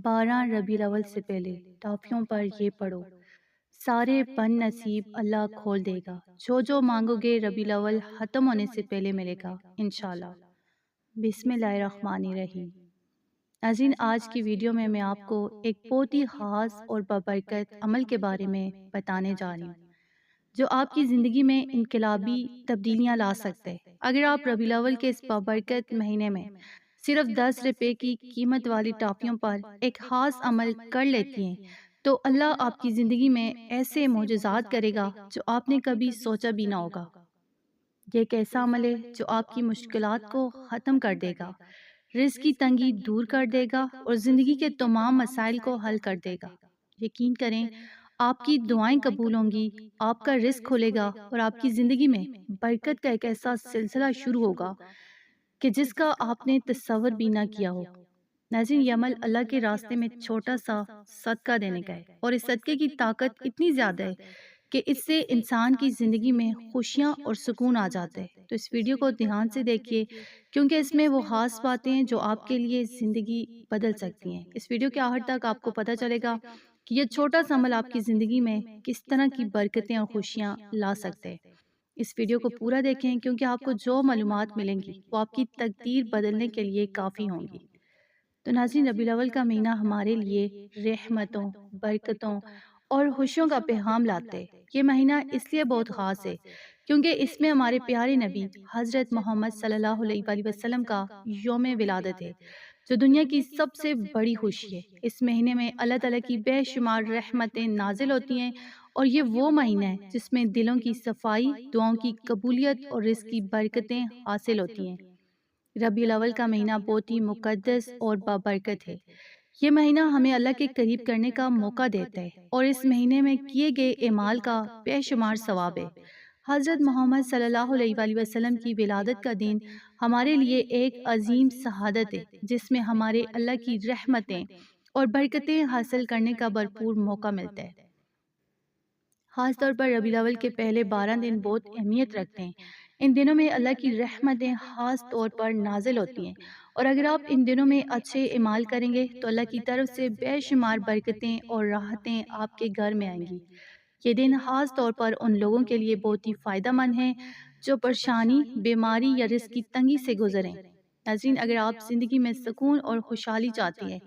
12 ربیع الاول سے پہلے ٹافیوں پر یہ پڑھو، سارے بن نصیب اللہ کھول دے گا، جو جو مانگو گے ربیع الاول ختم ہونے سے پہلے ملے گا انشاءاللہ۔ بسم اللہ الرحمن الرحیم۔ ناظرین، آج کی ویڈیو میں آپ کو ایک بہت ہی خاص اور بابرکت عمل کے بارے میں بتانے جا رہی ہوں، جو آپ کی زندگی میں انقلابی تبدیلیاں لا سکتے ہیں۔ اگر آپ ربیع الاول کے اس بابرکت مہینے میں صرف 10 روپے کی قیمت والی ٹافیوں پر ایک خاص عمل کر لیتی ہیں تو اللہ آپ کی زندگی میں ایسے معجزات کرے گا جو آپ نے کبھی سوچا بھی نہ ہوگا۔ یہ ایک ایسا عمل ہے جو آپ کی مشکلات کو ختم کر دے گا، رزق کی تنگی دور کر دے گا اور زندگی کے تمام مسائل کو حل کر دے گا۔ یقین کریں، آپ کی دعائیں قبول ہوں گی، آپ کا رزق کھلے گا اور آپ کی زندگی میں برکت کا ایک ایسا سلسلہ شروع ہوگا کہ جس کا آپ نے تصور بھی نہ کیا ہو۔ ناظرین، یہ عمل اللہ کے راستے میں چھوٹا سا صدقہ دینے کا ہے، اور اس صدقے کی طاقت اتنی زیادہ ہے کہ اس سے انسان کی زندگی میں خوشیاں اور سکون آ جاتے ہیں۔ تو اس ویڈیو کو دھیان سے دیکھیے، کیونکہ اس میں وہ خاص باتیں ہیں جو آپ کے لیے زندگی بدل سکتی ہیں۔ اس ویڈیو کے آخر تک آپ کو پتہ چلے گا کہ یہ چھوٹا سا عمل آپ کی زندگی میں کس طرح کی برکتیں اور خوشیاں لا سکتے ہیں۔ اس ویڈیو کو پورا دیکھیں، کیونکہ آپ کو جو معلومات ملیں گی وہ آپ کی تقدیر بدلنے کے لیے کافی ہوں گی۔ تو ناظرین، ربیع الاول کا مہینہ ہمارے لیے رحمتوں، برکتوں اور خوشیوں کا پیغام لاتے ہیں۔ یہ مہینہ اس لیے بہت خاص ہے کیونکہ اس میں ہمارے پیارے نبی حضرت محمد صلی اللہ علیہ وآلہ وسلم کا یوم ولادت ہے، جو دنیا کی سب سے بڑی خوشی ہے۔ اس مہینے میں اللہ تعالیٰ کی بے شمار رحمتیں نازل ہوتی ہیں، اور یہ وہ مہینہ ہے جس میں دلوں کی صفائی، دعاؤں کی قبولیت اور رزق کی برکتیں حاصل ہوتی ہیں۔ ربیع الاول کا مہینہ بہت ہی مقدس اور بابرکت ہے۔ یہ مہینہ ہمیں اللہ کے قریب کرنے کا موقع دیتا ہے، اور اس مہینے میں کیے گئے اعمال کا بے شمار ثواب ہے۔ حضرت محمد صلی اللہ علیہ وآلہ وسلم کی ولادت کا دن ہمارے لیے ایک عظیم شہادت ہے، جس میں ہمارے اللہ کی رحمتیں اور برکتیں حاصل کرنے کا بھرپور موقع ملتا ہے۔ خاص طور پر ربیع الاول کے پہلے 12 دن بہت اہمیت رکھتے ہیں۔ ان دنوں میں اللہ کی رحمتیں خاص طور پر نازل ہوتی ہیں، اور اگر آپ ان دنوں میں اچھے اعمال کریں گے تو اللہ کی طرف سے بے شمار برکتیں اور راحتیں آپ کے گھر میں آئیں گی۔ یہ دن خاص طور پر ان لوگوں کے لیے بہت ہی فائدہ مند ہیں جو پریشانی، بیماری یا رزق کی تنگی سے گزریں۔ ناظرین، اگر آپ زندگی میں سکون اور خوشحالی چاہتی ہیں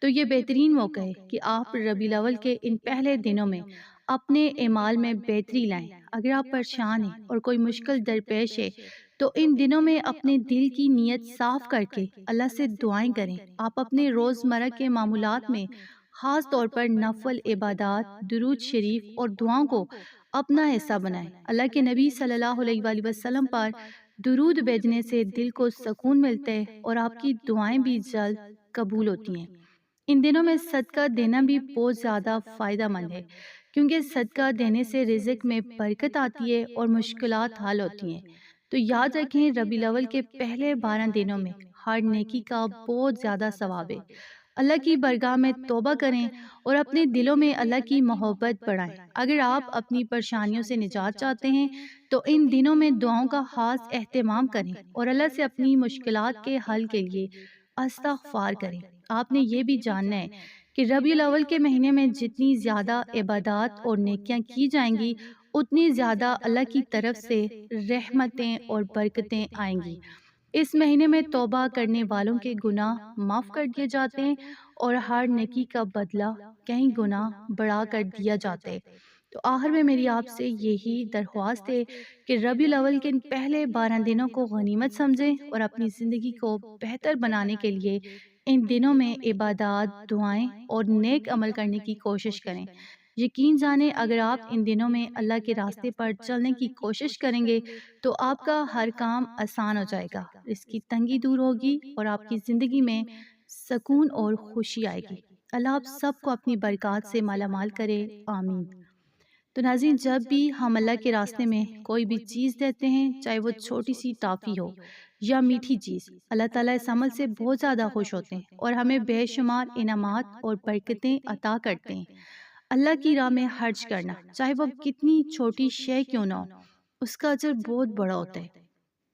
تو یہ بہترین موقع ہے کہ آپ ربیع الاول کے ان پہلے دنوں میں اپنے اعمال میں بہتری لائیں۔ اگر آپ پریشان ہیں اور کوئی مشکل درپیش ہے تو ان دنوں میں اپنے دل کی نیت صاف کر کے اللہ سے دعائیں کریں۔ آپ اپنے روزمرہ کے معمولات میں خاص طور پر نفل عبادات، درود شریف اور دعاؤں کو اپنا حصہ بنائیں۔ اللہ کے نبی صلی اللہ علیہ وآلہ وسلم پر درود بھیجنے سے دل کو سکون ملتا ہے اور آپ کی دعائیں بھی جلد قبول ہوتی ہیں۔ ان دنوں میں صدقہ دینا بھی بہت زیادہ فائدہ مند ہے، کیونکہ صدقہ دینے سے رزق میں برکت آتی ہے اور مشکلات حل ہوتی ہیں۔ تو یاد رکھیں، ربیع الاول کے پہلے 12 دنوں میں ہر نیکی کا بہت زیادہ ثواب ہے۔ اللہ کی بارگاہ میں توبہ کریں اور اپنے دلوں میں اللہ کی محبت بڑھائیں۔ اگر آپ اپنی پریشانیوں سے نجات چاہتے ہیں تو ان دنوں میں دعاؤں کا خاص اہتمام کریں اور اللہ سے اپنی مشکلات کے حل کے لیے استغفار کریں۔ آپ نے یہ بھی جاننا ہے کہ ربیع الاول کے مہینے میں جتنی زیادہ عبادات اور نیکیاں کی جائیں گی، اتنی زیادہ اللہ کی طرف سے رحمتیں اور برکتیں آئیں گی۔ اس مہینے میں توبہ کرنے والوں کے گناہ معاف کر دیے جاتے ہیں اور ہر نیکی کا بدلہ کئی گنا بڑھا کر دیا جاتا ہے۔ تو آخر میں میری آپ سے یہی درخواست ہے کہ ربیع الاول کے ان پہلے 12 دنوں کو غنیمت سمجھیں اور اپنی زندگی کو بہتر بنانے کے لیے ان دنوں میں عبادات، دعائیں اور نیک عمل کرنے کی کوشش کریں۔ یقین جانیں، اگر آپ ان دنوں میں اللہ کے راستے پر چلنے کی کوشش کریں گے تو آپ کا ہر کام آسان ہو جائے گا، اس کی تنگی دور ہوگی اور آپ کی زندگی میں سکون اور خوشی آئے گی۔ اللہ آپ سب کو اپنی برکات سے مالا مال کرے، آمین۔ تو ناظرین، جب بھی ہم اللہ کے راستے میں کوئی بھی چیز دیتے ہیں، چاہے وہ چھوٹی سی ٹافی ہو یا میٹھی چیز، اللہ تعالیٰ اس عمل سے بہت زیادہ خوش ہوتے ہیں اور ہمیں بے شمار انعامات اور برکتیں عطا کرتے ہیں۔ اللہ کی راہ میں خرچ کرنا، چاہے وہ کتنی چھوٹی شے کیوں نہ ہو، اس کا اجر بہت بڑا ہوتا ہے۔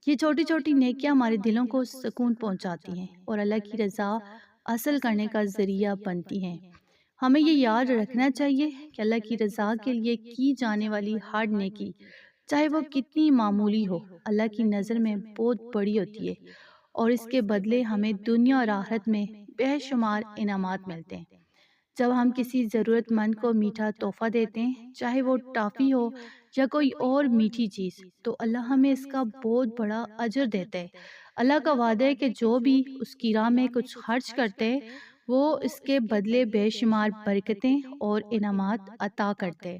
یہ چھوٹی چھوٹی نیکیاں ہمارے دلوں کو سکون پہنچاتی ہیں اور اللہ کی رضا حاصل کرنے کا ذریعہ بنتی ہیں۔ ہمیں یہ یاد رکھنا چاہیے کہ اللہ کی رضا کے لیے کی جانے والی ہر نیکی، چاہے وہ کتنی معمولی ہو، اللہ کی نظر میں بہت بڑی ہوتی ہے، اور اس کے بدلے ہمیں دنیا اور آخرت میں بے شمار انعامات ملتے ہیں۔ جب ہم کسی ضرورت مند کو میٹھا تحفہ دیتے ہیں، چاہے وہ ٹافی ہو یا کوئی اور میٹھی چیز، تو اللہ ہمیں اس کا بہت بڑا اجر دیتا ہے۔ اللہ کا وعدہ ہے کہ جو بھی اس کی راہ میں کچھ خرچ کرتے ہیں، وہ اس کے بدلے بے شمار برکتیں اور انعامات عطا کرتے ہیں۔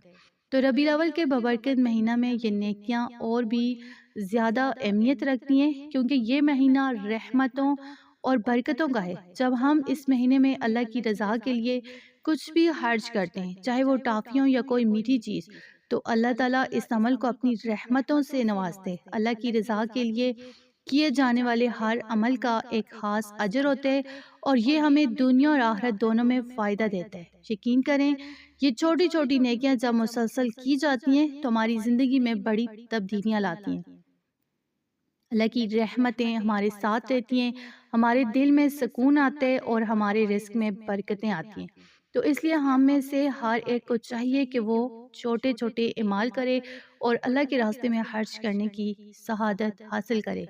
تو ربیع الاول کے بابرکت مہینہ میں یہ نیکیاں اور بھی زیادہ اہمیت رکھتی ہیں، کیونکہ یہ مہینہ رحمتوں اور برکتوں کا ہے۔ جب ہم اس مہینے میں اللہ کی رضا کے لیے کچھ بھی خرچ کرتے ہیں، چاہے وہ ٹافیوں یا کوئی میٹھی چیز، تو اللہ تعالیٰ اس عمل کو اپنی رحمتوں سے نوازتے ہیں۔ اللہ کی رضا کے لیے کیے جانے والے ہر عمل کا ایک خاص اجر ہوتا ہے، اور یہ ہمیں دنیا اور آخرت دونوں میں فائدہ دیتا ہے۔ یقین کریں، یہ چھوٹی چھوٹی نیکیاں جب مسلسل کی جاتی ہیں تو ہماری زندگی میں بڑی تبدیلیاں لاتی ہیں۔ اللہ کی رحمتیں ہمارے ساتھ رہتی ہیں، ہمارے دل میں سکون آتا ہے اور ہمارے رزق میں برکتیں آتی ہیں۔ تو اس لیے ہم میں سے ہر ایک کو چاہیے کہ وہ چھوٹے چھوٹے اعمال کرے اور اللہ کے راستے میں خرچ کرنے کی سعادت حاصل کرے،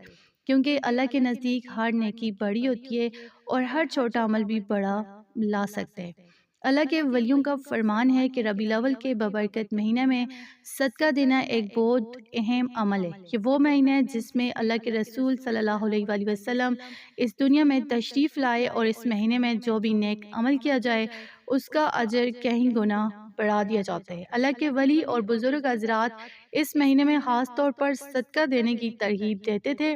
کیونکہ اللہ کے نزدیک ہر نیکی بڑی ہوتی ہے اور ہر چھوٹا عمل بھی بڑا لا سکتے ہیں۔ اللہ کے ولیوں کا فرمان ہے کہ ربیع الاول کے بابرکت مہینے میں صدقہ دینا ایک بہت اہم عمل ہے۔ یہ وہ مہینہ ہے جس میں اللہ کے رسول صلی اللہ علیہ وآلہ وسلم اس دنیا میں تشریف لائے، اور اس مہینے میں جو بھی نیک عمل کیا جائے اس کا اجر کہیں گنا بڑھا دیا جاتا ہے۔ اللہ کے ولی اور بزرگ حضرات اس مہینے میں خاص طور پر صدقہ دینے کی ترغیب دیتے تھے،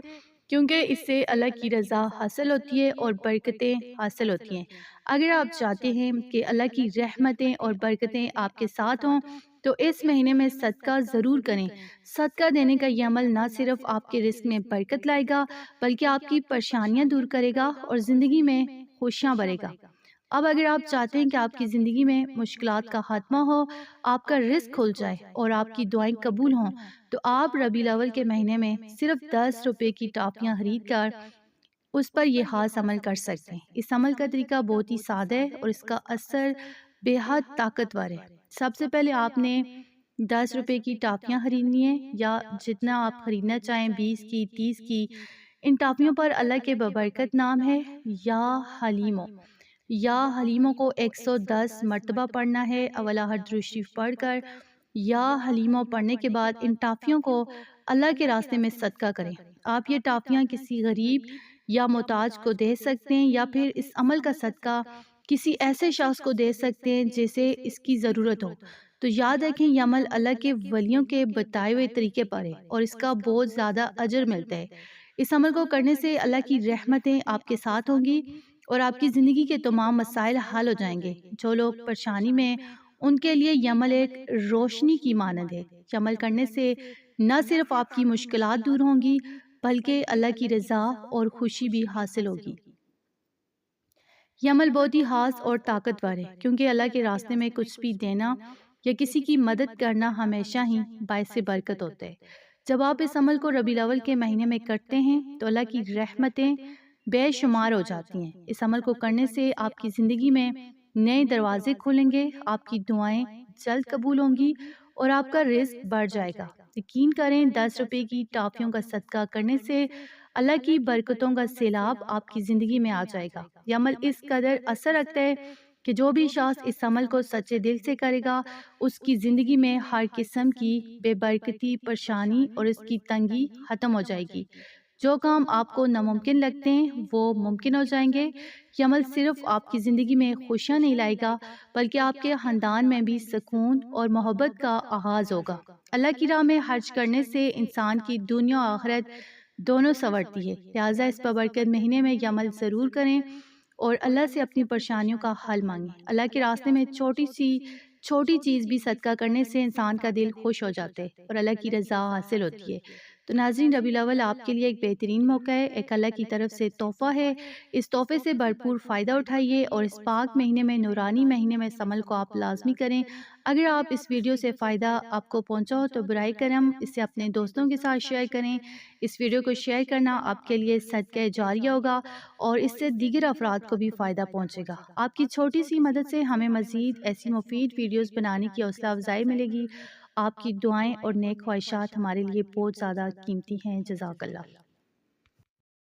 کیونکہ اس سے اللہ کی رضا حاصل ہوتی ہے اور برکتیں حاصل ہوتی ہیں۔ اگر آپ چاہتے ہیں کہ اللہ کی رحمتیں اور برکتیں آپ کے ساتھ ہوں تو اس مہینے میں صدقہ ضرور کریں۔ صدقہ دینے کا یہ عمل نہ صرف آپ کے رزق میں برکت لائے گا، بلکہ آپ کی پریشانیاں دور کرے گا اور زندگی میں خوشیاں بھرے گا۔ اب اگر آپ چاہتے ہیں کہ آپ کی زندگی میں مشکلات کا خاتمہ ہو، آپ کا رزق کھل جائے اور آپ کی دعائیں قبول ہوں، تو آپ ربیع الاول کے مہینے میں صرف 10 روپے کی ٹافیاں خرید کر اس پر یہ خاص عمل کر سکتے ہیں۔ اس عمل کا طریقہ بہت ہی سادہ ہے اور اس کا اثر بے حد طاقتور ہے۔ سب سے پہلے آپ نے 10 روپے کی ٹافیاں خریدنی ہے، یا جتنا آپ خریدنا چاہیں، 20 کی، 30 کی۔ ان ٹافیوں پر اللہ کے بابرکت نام ہے یا حلیمو۔ یا حلیموں کو 110 مرتبہ پڑھنا ہے، اولا درود شریف پڑھ کر یا حلیموں پڑھنے کے بعد ان ٹافیوں کو اللہ کے راستے میں صدقہ کریں۔ آپ یہ ٹافیاں کسی غریب یا محتاج کو دے سکتے ہیں، یا پھر اس عمل کا صدقہ کسی ایسے شخص کو دے سکتے ہیں جسے اس کی ضرورت ہو۔ تو یاد رکھیں، یہ عمل اللہ کے ولیوں کے بتائے ہوئے طریقے پر ہے اور اس کا بہت زیادہ اجر ملتا ہے۔ اس عمل کو کرنے سے اللہ کی رحمتیں آپ کے ساتھ ہوں گی اور آپ کی زندگی کے تمام مسائل حل ہو جائیں گے۔ جو لوگ پریشانی میں، ان کے لیے یہ عمل ایک روشنی کی مانند ہے۔ یہ عمل کرنے سے نہ صرف آپ کی مشکلات دور ہوں گی، بلکہ اللہ کی رضا اور خوشی بھی حاصل ہوگی۔ یہ عمل بہت ہی خاص اور طاقتور ہے، کیونکہ اللہ کے راستے میں کچھ بھی دینا یا کسی کی مدد کرنا ہمیشہ ہی باعث برکت ہوتا ہے۔ جب آپ اس عمل کو ربیع الاول کے مہینے میں کرتے ہیں تو اللہ کی رحمتیں بے شمار ہو جاتی ہیں۔ اس عمل کو کرنے سے آپ کی زندگی میں نئے دروازے کھولیں گے، آپ کی دعائیں جلد قبول ہوں گی اور آپ کا رزق بڑھ جائے گا۔ یقین کریں، 10 روپے کی ٹافیوں کا صدقہ کرنے سے اللہ کی برکتوں کا سیلاب آپ کی زندگی میں آ جائے گا۔ یہ عمل اس قدر اثر رکھتا ہے کہ جو بھی شخص اس عمل کو سچے دل سے کرے گا، اس کی زندگی میں ہر قسم کی بے برکتی، پریشانی اور اس کی تنگی ختم ہو جائے گی۔ جو کام آپ کو ناممکن لگتے ہیں وہ ممکن ہو جائیں گے۔ یہ عمل صرف آپ کی زندگی میں خوشیاں نہیں لائے گا، بلکہ آپ کے خاندان میں بھی سکون اور محبت کا آغاز ہوگا۔ اللہ کی راہ میں خرچ کرنے سے انسان کی دنیا و آخرت دونوں سنورتی ہے، لہٰذا اس بابرکت مہینے میں یہ عمل ضرور کریں اور اللہ سے اپنی پریشانیوں کا حل مانگیں۔ اللہ کے راستے میں چھوٹی چیز بھی صدقہ کرنے سے انسان کا دل خوش ہو جاتا ہے اور اللہ کی رضا حاصل ہوتی ہے۔ تو ناظرین، ربیع الاول آپ کے لیے ایک بہترین موقع ہے، ایک اللہ کی طرف سے تحفہ ہے۔ اس تحفے سے بھرپور فائدہ اٹھائیے اور اس پاک مہینے میں، نورانی مہینے میں، اس عمل کو آپ لازمی کریں۔ اگر آپ اس ویڈیو سے فائدہ آپ کو پہنچا ہو تو برائے کرم اسے اپنے دوستوں کے ساتھ شیئر کریں۔ اس ویڈیو کو شیئر کرنا آپ کے لیے صدقہ جاریہ ہوگا اور اس سے دیگر افراد کو بھی فائدہ پہنچے گا۔ آپ کی چھوٹی سی مدد سے ہمیں مزید ایسی مفید ویڈیوز بنانے کی حوصلہ افزائی ملے گی۔ آپ کی دعائیں اور نیک خواہشات ہمارے لیے بہت زیادہ قیمتی ہیں۔ جزاک اللہ۔